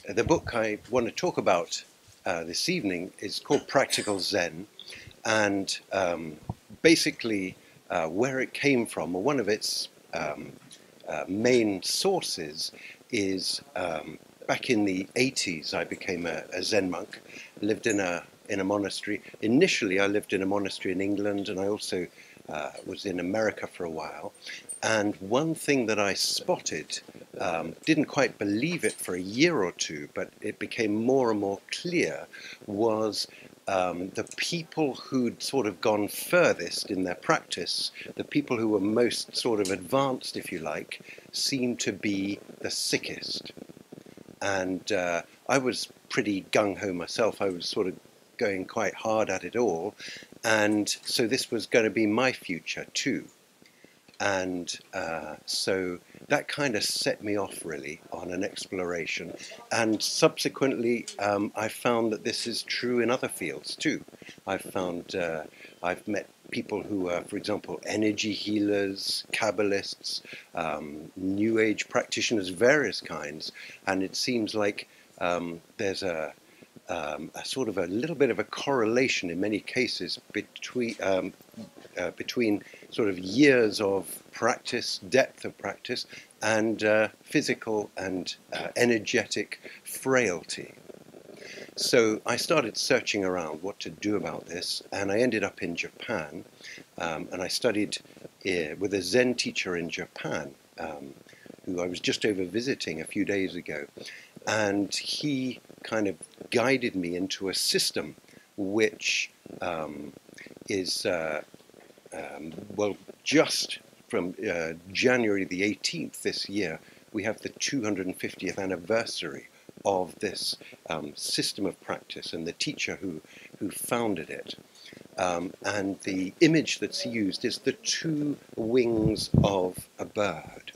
The book I want to talk about this evening is called Practical Zen, and basically where it came from, or one of its main sources, is back in the 80s. I became a Zen monk, lived in a monastery. Initially, I lived in a monastery in England, and I also was in America for a while. And one thing that I spotted, didn't quite believe it for a year or two, but it became more and more clear, was the people who'd sort of gone furthest in their practice, the people who were most sort of advanced, if you like, seemed to be the sickest. And I was pretty gung-ho myself. I was sort of going quite hard at it all. And so this was going to be my future too. And so that kind of set me off really on an exploration. And subsequently, I found that this is true in other fields too. I've met people who are, for example, energy healers, Kabbalists, New Age practitioners, various kinds. And it seems like there's a sort of a little bit of a correlation in many cases between sort of years of practice, depth of practice, and physical and energetic frailty. So I started searching around what to do about this, and I ended up in Japan, and I studied with a Zen teacher in Japan, who I was just over visiting a few days ago, and he kind of guided me into a system which is well, just from January the 18th this year, we have the 250th anniversary of this system of practice and the teacher who founded it. And the image that's used is the two wings of a bird.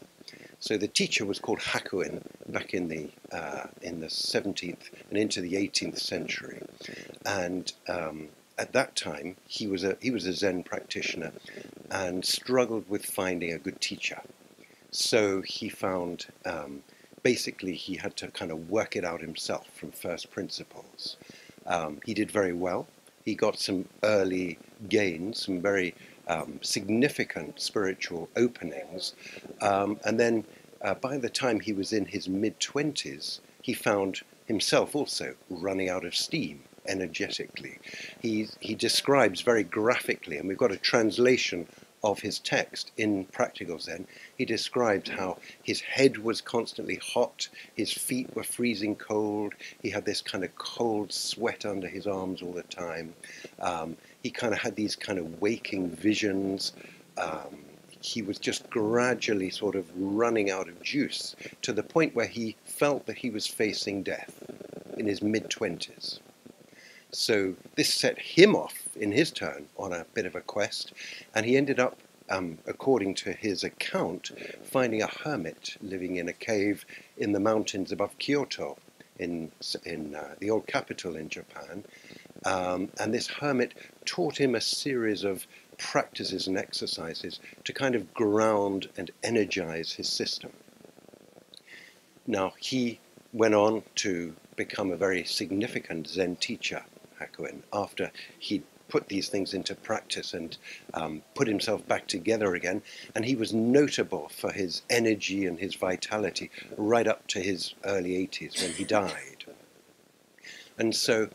So the teacher was called Hakuin back in the 17th and into the 18th century, and at that time he was a Zen practitioner and struggled with finding a good teacher. So he found basically he had to kind of work it out himself from first principles. He did very well. He got some early gains, some very significant spiritual openings, and then by the time he was in his mid-20s, he found himself also running out of steam energetically. He describes very graphically, and we've got a translation of his text in Practical Zen. He described how his head was constantly hot, his feet were freezing cold, he had this kind of cold sweat under his arms all the time. He kind of had these kind of waking visions. He was just gradually sort of running out of juice to the point where he felt that he was facing death in his mid-20s. So this set him off in his turn on a bit of a quest, and he ended up, according to his account, finding a hermit living in a cave in the mountains above Kyoto, in the old capital in Japan. And this hermit taught him a series of practices and exercises to kind of ground and energize his system. Now, he went on to become a very significant Zen teacher, Hakuin, after he put these things into practice and put himself back together again. And he was notable for his energy and his vitality right up to his early 80s when he died. And so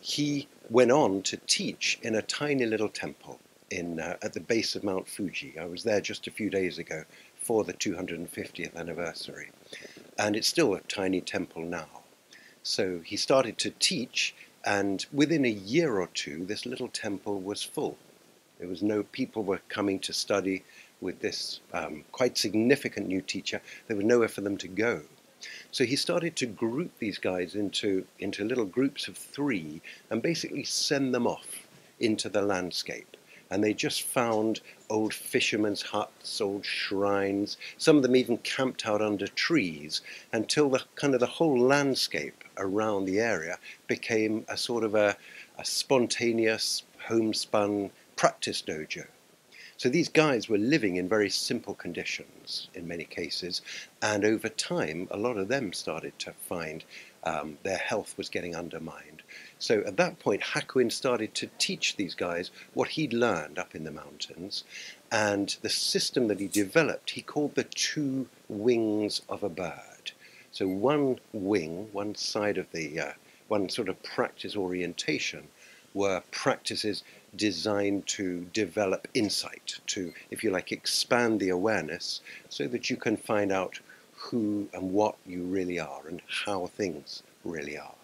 he went on to teach in a tiny little temple at the base of Mount Fuji. I was there just a few days ago for the 250th anniversary. And it's still a tiny temple now. So he started to teach, and within a year or two, this little temple was full. There was no people were coming to study with this quite significant new teacher. There was nowhere for them to go. So he started to group these guys into little groups of 3 and basically send them off into the landscape. And they just found old fishermen's huts, old shrines. Some of them even camped out under trees until the whole landscape around the area became a sort of a spontaneous, homespun practice dojo. So these guys were living in very simple conditions in many cases, and over time a lot of them started to find their health was getting undermined. So at that point Hakuin started to teach these guys what he'd learned up in the mountains, and the system that he developed he called the two wings of a bird. So one wing, one side of the one sort of practice orientation were practices designed to develop insight, to, if you like, expand the awareness so that you can find out who and what you really are and how things really are.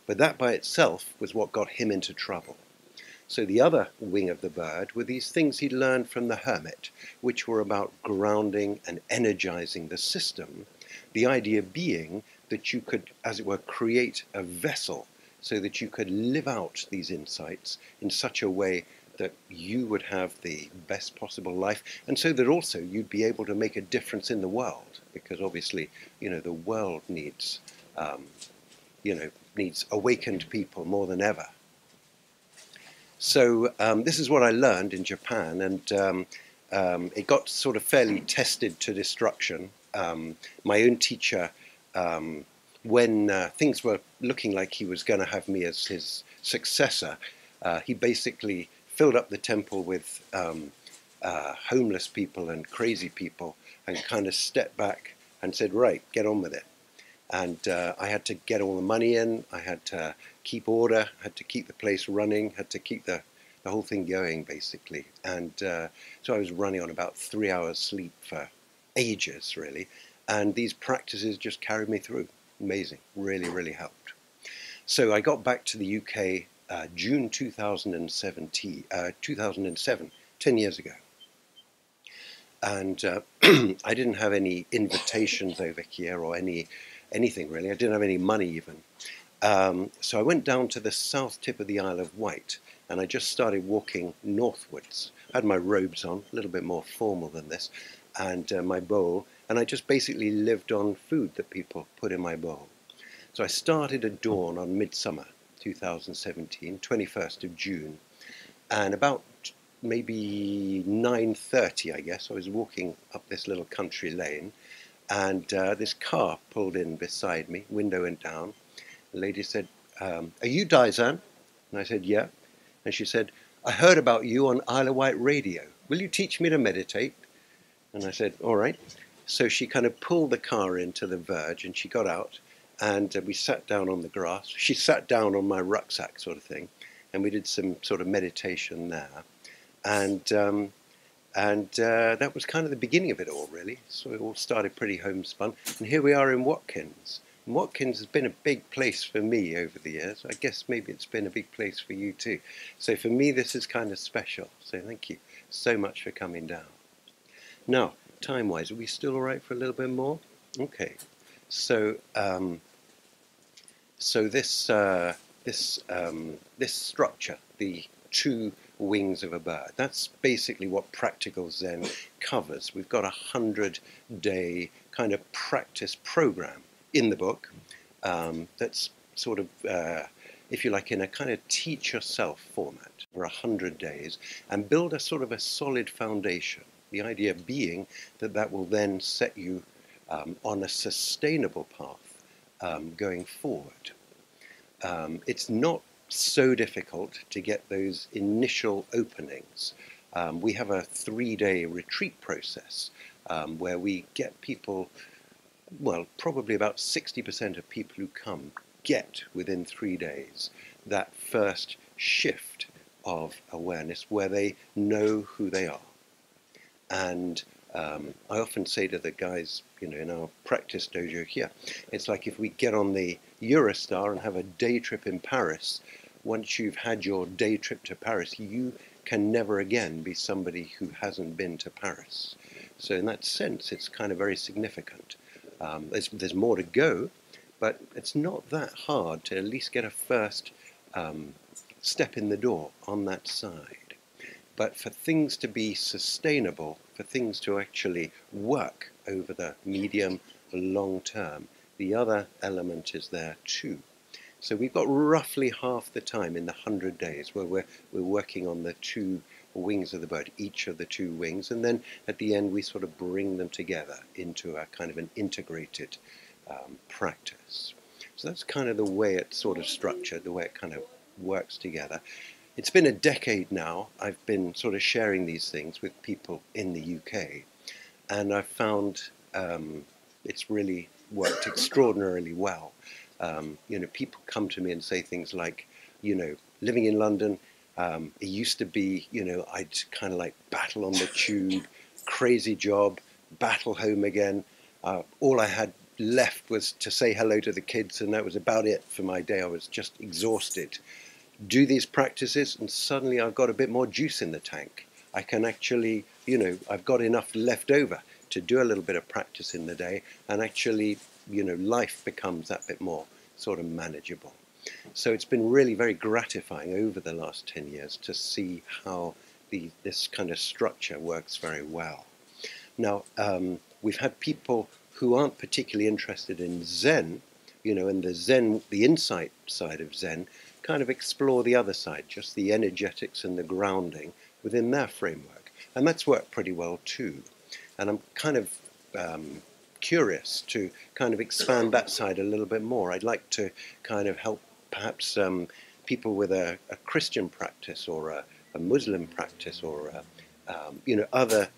But that by itself was what got him into trouble. So the other wing of the bird were these things he'd learned from the hermit, which were about grounding and energizing the system, the idea being that you could, as it were, create a vessel so that you could live out these insights in such a way that you would have the best possible life, and so that also you'd be able to make a difference in the world, because obviously, the world needs, needs awakened people more than ever. So this is what I learned in Japan, and it got sort of fairly tested to destruction. My own teacher, when things were looking like he was going to have me as his successor, he basically filled up the temple with homeless people and crazy people and kind of stepped back and said, right, get on with it. And I had to get all the money in, I had to keep order, had to keep the place running, had to keep the whole thing going, basically. And so I was running on about 3 hours sleep for ages, really. And these practices just carried me through. Amazing, really, really helped. So I got back to the UK June 2007, 10 years ago. And I didn't have any invitations over here or anything really. I didn't have any money even. So I went down to the south tip of the Isle of Wight and I just started walking northwards. I had my robes on, a little bit more formal than this, and my bowl, and I just basically lived on food that people put in my bowl. So I started at dawn on midsummer 2017, 21st of June, and about maybe 9:30, I guess, I was walking up this little country lane, and this car pulled in beside me, window went down. The lady said, are you Daizan? And I said, yeah. And she said, I heard about you on Isle of Wight radio. Will you teach me to meditate? And I said, all right. So she kind of pulled the car into the verge and she got out and we sat down on the grass. She sat down on my rucksack sort of thing and we did some sort of meditation there. And that was kind of the beginning of it all, really. So it all started pretty homespun. And here we are in Watkins. And Watkins has been a big place for me over the years. I guess maybe it's been a big place for you too. So for me, this is kind of special. So thank you so much for coming down. Now, time-wise, are we still all right for a little bit more? Okay. So, this structure, the two wings of a bird, that's basically what Practical Zen covers. We've got a 100-day kind of practice program in the book that's sort of, if you like, in a kind of teach yourself format for 100 days and build a sort of a solid foundation. The idea being that that will then set you on a sustainable path going forward. It's not so difficult to get those initial openings. We have a 3-day retreat process where we get people, well, probably about 60% of people who come get within 3 days that first shift of awareness where they know who they are. And I often say to the guys, in our practice dojo here, it's like if we get on the Eurostar and have a day trip in Paris, once you've had your day trip to Paris, you can never again be somebody who hasn't been to Paris. So in that sense, it's kind of very significant. There's more to go, but it's not that hard to at least get a first step in the door on that side. But for things to be sustainable, for things to actually work over the medium, long term, the other element is there too. So we've got roughly half the time in the 100 days where we're working on the two wings of the bird, each of the two wings, and then at the end we sort of bring them together into a kind of an integrated practice. So that's kind of the way it's sort of structured, the way it kind of works together. It's been a decade now. I've been sort of sharing these things with people in the UK, and I've found it's really worked extraordinarily well. People come to me and say things like, living in London, it used to be, I'd kind of like battle on the tube, crazy job, battle home again. All I had left was to say hello to the kids, and that was about it for my day. I was just exhausted. Do these practices, and suddenly I've got a bit more juice in the tank. I can actually, I've got enough left over to do a little bit of practice in the day, and actually, life becomes that bit more sort of manageable. So it's been really very gratifying over the last 10 years to see how this kind of structure works very well. Now, we've had people who aren't particularly interested in Zen, and the insight side of Zen, kind of explore the other side, just the energetics and the grounding within their framework. And that's worked pretty well too. And I'm kind of curious to kind of expand that side a little bit more. I'd like to kind of help perhaps people with a Christian practice or a Muslim practice or other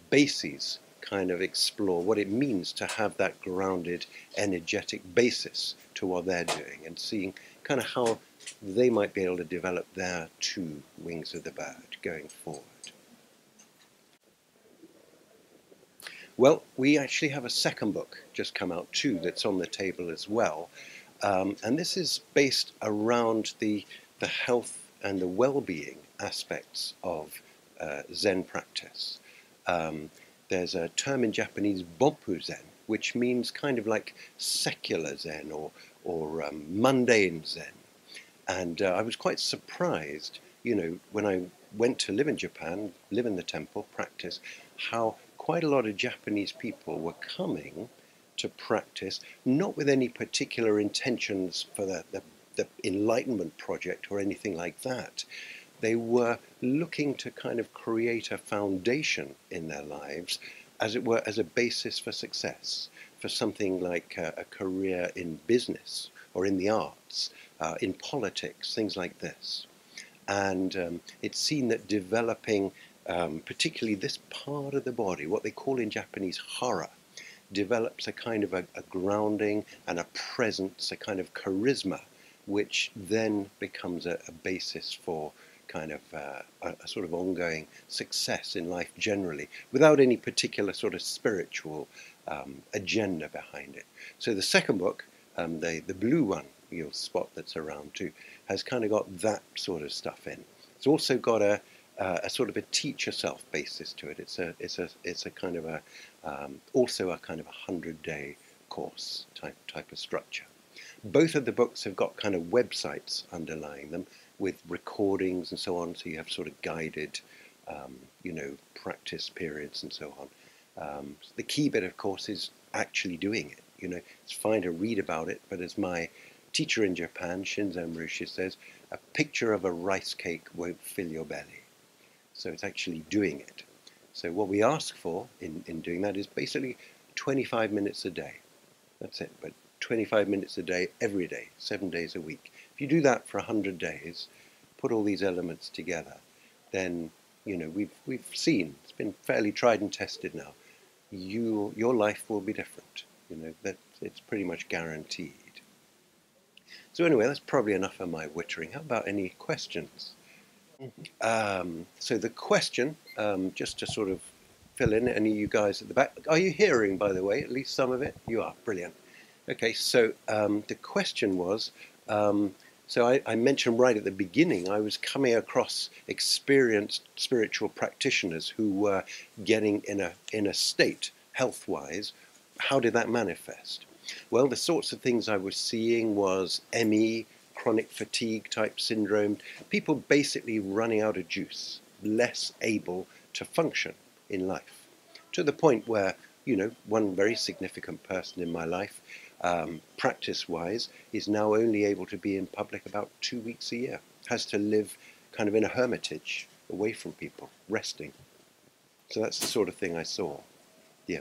bases kind of explore what it means to have that grounded energetic basis to what they're doing, and seeing kind of how they might be able to develop their two wings of the bird going forward. Well, we actually have a second book just come out too that's on the table as well. And this is based around the health and the well-being aspects of Zen practice. There's a term in Japanese, Bonpu Zen, which means kind of like secular Zen or mundane Zen. And I was quite surprised, when I went to live in Japan, live in the temple, practice, how quite a lot of Japanese people were coming to practice, not with any particular intentions for the Enlightenment project or anything like that. They were looking to kind of create a foundation in their lives, as it were, as a basis for success, for something like a career in business or in the arts, in politics, things like this. And it's seen that developing particularly this part of the body, what they call in Japanese hara, develops a kind of a grounding and a presence, a kind of charisma, which then becomes a basis for kind of a sort of ongoing success in life generally, without any particular sort of spiritual agenda behind it. So the second book, the blue one you'll spot that's around too, has kind of got that sort of stuff in. It's also got a sort of a teach yourself basis to it. It's a kind of also a kind of 100-day course type of structure. Both of the books have got kind of websites underlying them with recordings and so on, so you have sort of guided, practice periods and so on. The key bit, of course, is actually doing it. It's fine to read about it, but as my teacher in Japan, Daizan Roshi, says, a picture of a rice cake won't fill your belly. So it's actually doing it. So what we ask for in doing that is basically 25 minutes a day. That's it, but 25 minutes a day, every day, 7 days a week. If you do that for 100 days, put all these elements together, then, we've seen, it's been fairly tried and tested now, your life will be different. That it's pretty much guaranteed. So anyway, that's probably enough of my wittering. How about any questions? So the question, just to sort of fill in, any of you guys at the back, are you hearing, by the way, at least some of it? You are, brilliant. Okay, so the question was, so I mentioned right at the beginning, I was coming across experienced spiritual practitioners who were getting in a state, health-wise. How did that manifest? Well, the sorts of things I was seeing was ME, chronic fatigue type syndrome, people basically running out of juice, less able to function in life, to the point where, one very significant person in my life, practice-wise, is now only able to be in public about 2 weeks a year, has to live kind of in a hermitage away from people, resting. So that's the sort of thing I saw. Yeah.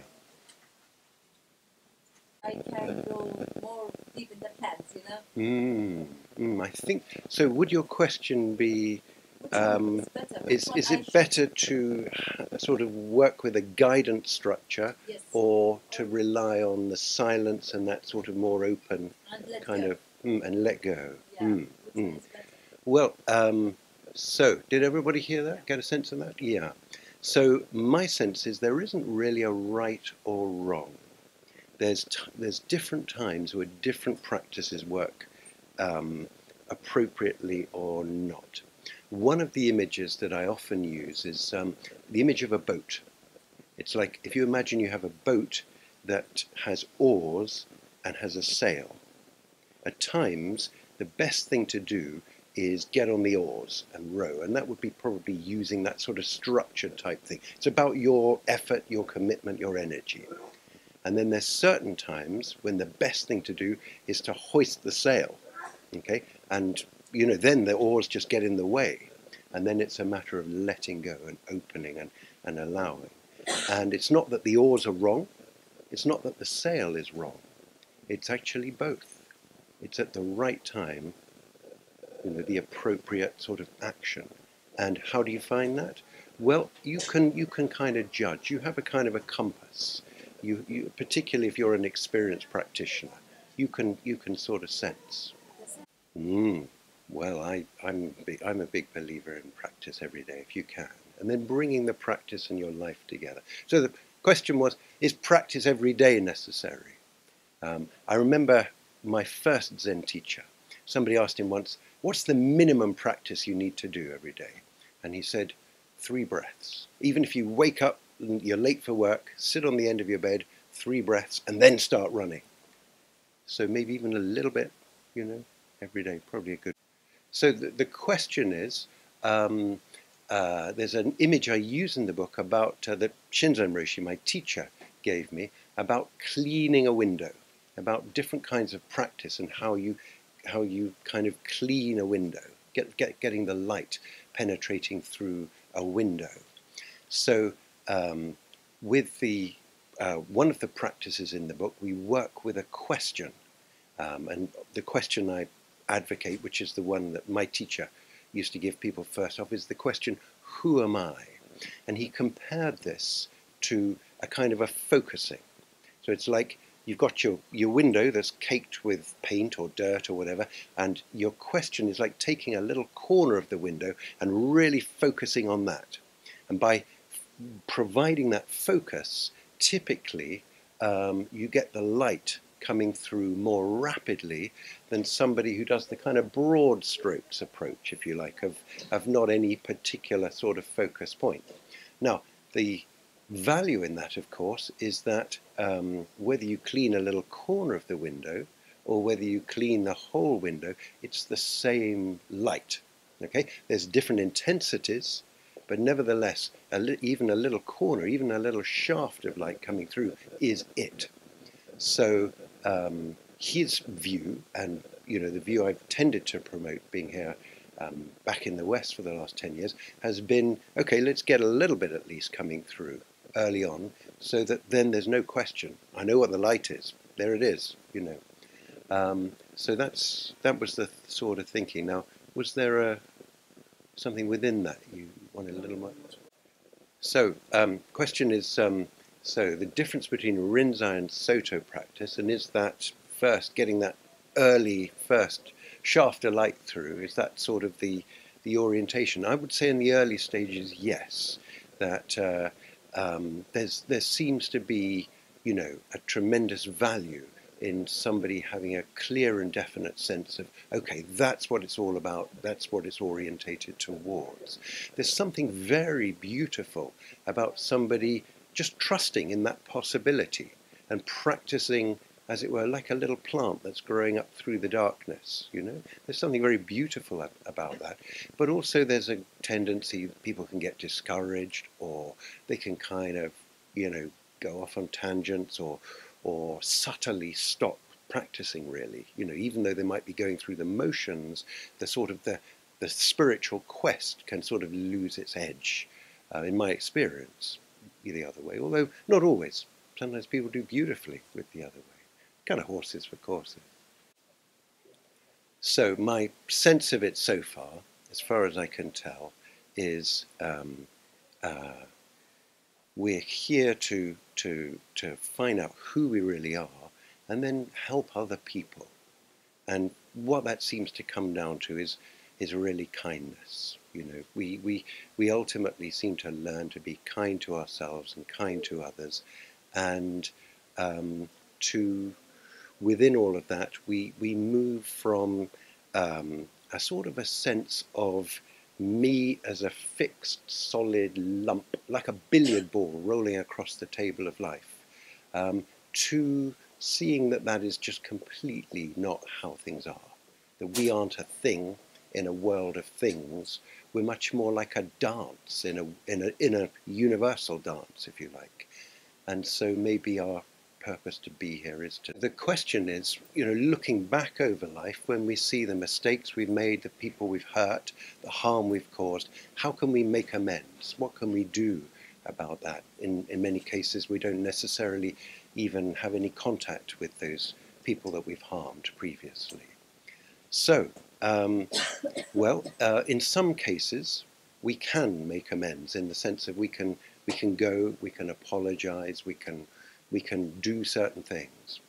I can go more deep in the plants, you know? I think so. Would your question be, Which one is better? Which one is I it should better to sort of work with a guidance structure, Yes. or to rely on the silence and that sort of more open and let kind go. of and let go? Yeah. Which one is better? Well, so did everybody hear that? Get a sense of that? Yeah. So my sense is there isn't really a right or wrong. There's different times where different practices work appropriately or not. One of the images that I often use is the image of a boat. It's like if you imagine you have a boat that has oars and has a sail. At times, the best thing to do is get on the oars and row, and that would be probably using that sort of structured type thing. It's about your effort, your commitment, your energy. And then there's certain times when the best thing to do is to hoist the sail, okay? And, you know, then the oars just get in the way. And then it's a matter of letting go and opening and allowing. And it's not that the oars are wrong. It's not that the sail is wrong. It's actually both. It's at the right time, you know, the appropriate sort of action. And how do you find that? Well, you can kind of judge. You have a kind of a compass. You particularly if you're an experienced practitioner, you can sort of sense. Well, I'm a big believer in practice every day if you can, and then bringing the practice and your life together. So the question was, is practice every day necessary? I remember my first Zen teacher. Somebody asked him once, what's the minimum practice you need to do every day? And he said, 3 breaths. Even if you wake up and you're late for work, sit on the end of your bed, 3 breaths, and then start running. So maybe even a little bit, you know, every day, probably a good. So the question is, there's an image I use in the book about that Daizan Roshi, my teacher, gave me about cleaning a window, about different kinds of practice and how you kind of clean a window, getting the light penetrating through a window. So with the one of the practices in the book, we work with a question, and the question I advocate, which is the one that my teacher used to give people first off, is the question, who am I? And he compared this to a kind of a focusing. So it's like you've got your window that's caked with paint or dirt or whatever, and your question is like taking a little corner of the window and really focusing on that. And by providing that focus, typically you get the light coming through more rapidly than somebody who does the kind of broad strokes approach, if you like, of not any particular sort of focus point. Now, the value in that, of course, is that whether you clean a little corner of the window or whether you clean the whole window, it's the same light. Okay, there's different intensities, but nevertheless, even a little corner, even a little shaft of light coming through is it. So his view, and you know the view I've tended to promote, being here back in the West for the last 10 years, has been, okay, let's get a little bit at least coming through early on, so that then there's no question. I know what the light is. There it is, you know. So that was the sort of thinking. Now, was there something within that you wanted a little more? So, question is, so the difference between Renzo and Soto practice, and is that first getting that early first shaft of light through, is that sort of the orientation? I would say in the early stages, yes, that there seems to be, you know, a tremendous value in somebody having a clear and definite sense of, okay, that's what it's all about, that's what it's orientated towards. There's something very beautiful about somebody just trusting in that possibility and practicing, as it were, like a little plant that's growing up through the darkness, you know? There's something very beautiful about that. But also there's a tendency people can get discouraged, or they can kind of, you know, go off on tangents, or subtly stop practicing really, you know, even though they might be going through the motions, the sort of the the spiritual quest can sort of lose its edge, in my experience, the other way, although not always. Sometimes people do beautifully with the other way. Kind of horses for courses. So my sense of it so far as I can tell, is we're here to find out who we really are and then help other people. And what that seems to come down to is really kindness. You know, we ultimately seem to learn to be kind to ourselves and kind to others, and to within all of that, we move from a sort of a sense of me as a fixed, solid lump, like a billiard ball rolling across the table of life, to seeing that that is just completely not how things are. That we aren't a thing in a world of things. We're much more like a dance in a universal dance, if you like. And so maybe our purpose to be here is to... The question is, you know, looking back over life, when we see the mistakes we've made, the people we've hurt, the harm we've caused, how can we make amends? What can we do about that? In many cases, we don't necessarily even have any contact with those people that we've harmed previously. So, in some cases, we can make amends in the sense of we can go, we can apologize, we can do certain things.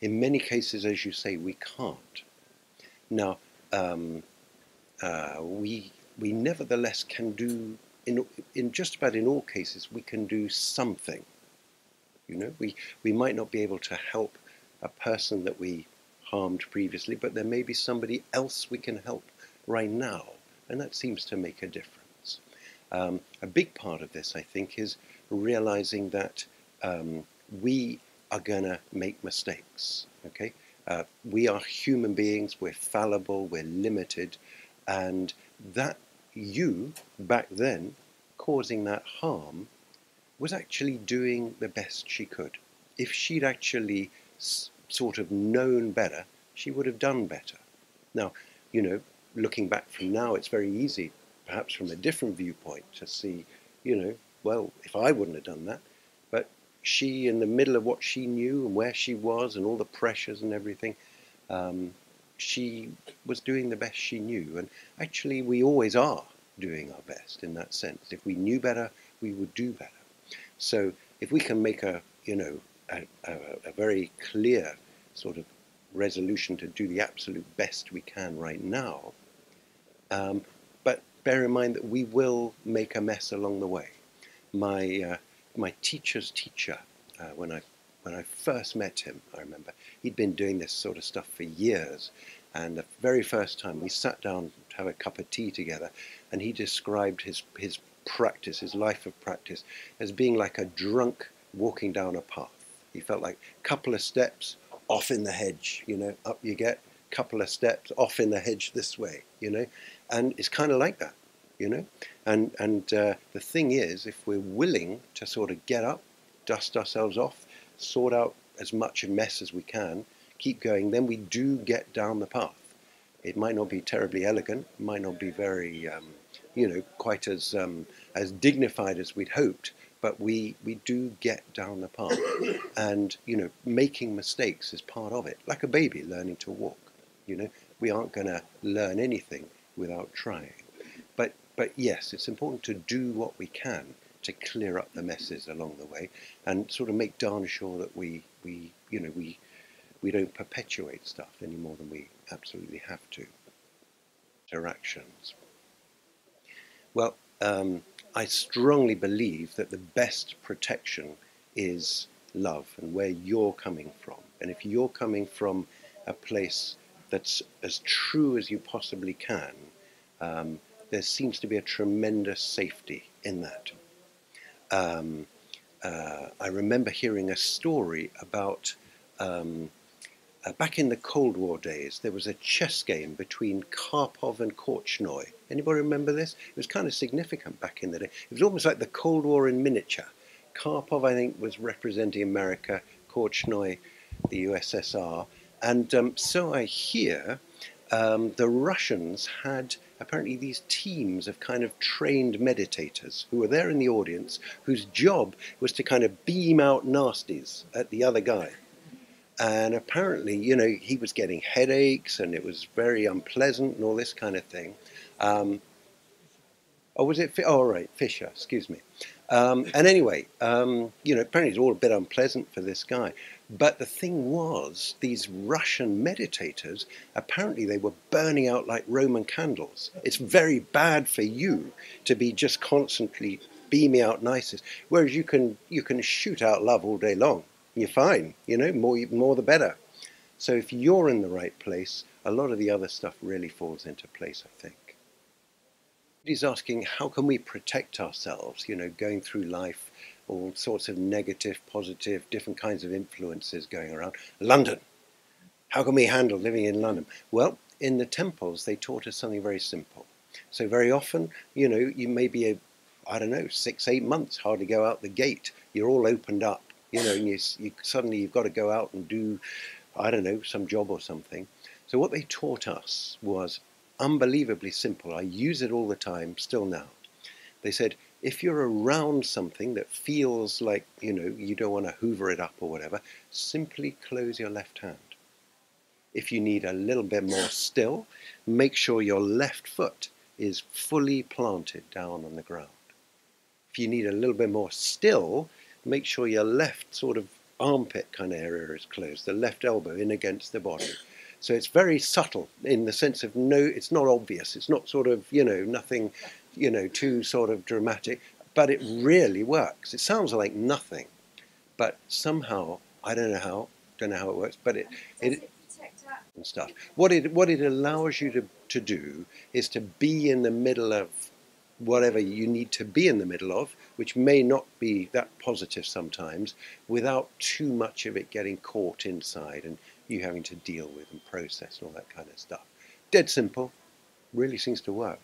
In many cases, as you say, we can't. Now, we nevertheless can do, in just about in all cases, we can do something. You know, we might not be able to help a person that we harmed previously, but there may be somebody else we can help right now, and that seems to make a difference. A big part of this, I think, is realizing that we are going to make mistakes, okay? We are human beings, we're fallible, we're limited, and that you, back then, causing that harm, was actually doing the best she could. If she'd actually sort of known better, she would have done better. Now, you know, looking back from now, it's very easy, perhaps from a different viewpoint, to see, you know, well, if I wouldn't have done that, but she, in the middle of what she knew and where she was and all the pressures and everything, she was doing the best she knew. And actually, we always are doing our best in that sense. If we knew better, we would do better. So if we can make a very clear sort of resolution to do the absolute best we can right now, but bear in mind that we will make a mess along the way. My teacher's teacher, when I first met him, I remember, he'd been doing this sort of stuff for years, and the very first time we sat down to have a cup of tea together, and he described his practice, his life of practice, as being like a drunk walking down a path. He felt like a couple of steps off in the hedge, you know, up you get, couple of steps off in the hedge this way, you know, and it's kind of like that, you know, and the thing is, if we're willing to sort of get up, dust ourselves off, sort out as much a mess as we can, keep going, then we do get down the path. It might not be terribly elegant, might not be very you know, quite as dignified as we'd hoped, but we do get down the path. And, you know, making mistakes is part of it, like a baby learning to walk. You know, we aren't going to learn anything without trying. But yes, it's important to do what we can to clear up the messes along the way, and sort of make darn sure that we don't perpetuate stuff any more than we absolutely have to. Interactions. Well, I strongly believe that the best protection is love and where you're coming from. And if you're coming from a place that's as true as you possibly can, there seems to be a tremendous safety in that. I remember hearing a story about back in the Cold War days, there was a chess game between Karpov and Korchnoi. Anybody remember this? It was kind of significant back in the day. It was almost like the Cold War in miniature. Karpov, I think, was representing America, Korchnoi, the USSR. And so I hear the Russians had apparently these teams of kind of trained meditators who were there in the audience, whose job was to kind of beam out nasties at the other guy. And apparently, you know, he was getting headaches and it was very unpleasant and all this kind of thing. Oh, was it? Oh, right, Fisher, excuse me. And anyway, you know, apparently it's all a bit unpleasant for this guy. But the thing was, these Russian meditators, apparently they were burning out like Roman candles. It's very bad for you to be just constantly beaming out nicest, whereas you can shoot out love all day long. You're fine, you know, more the better. So if you're in the right place, a lot of the other stuff really falls into place, I think. He's asking, how can we protect ourselves, you know, going through life, all sorts of negative, positive, different kinds of influences going around. London, how can we handle living in London? Well, in the temples, they taught us something very simple. So very often, you know, you may be, I don't know, 6-8 months, hardly go out the gate. You're all opened up, you know, and you suddenly you've got to go out and do, I don't know, some job or something. So what they taught us was unbelievably simple. I use it all the time, still now. They said, if you're around something that feels like, you know, you don't want to hoover it up or whatever, simply close your left hand. If you need a little bit more still, make sure your left foot is fully planted down on the ground. If you need a little bit more still, make sure your left sort of armpit kind of area is closed, the left elbow in against the body. So it's very subtle in the sense of no, it's not obvious. It's not sort of, you know, nothing, you know, too sort of dramatic, but it really works. It sounds like nothing, but somehow, I don't know how it works, but it protect that? And stuff. What it allows you to do is to be in the middle of whatever you need to be in the middle of, which may not be that positive sometimes, without too much of it getting caught inside and you having to deal with and process and all that kind of stuff. Dead simple, really seems to work.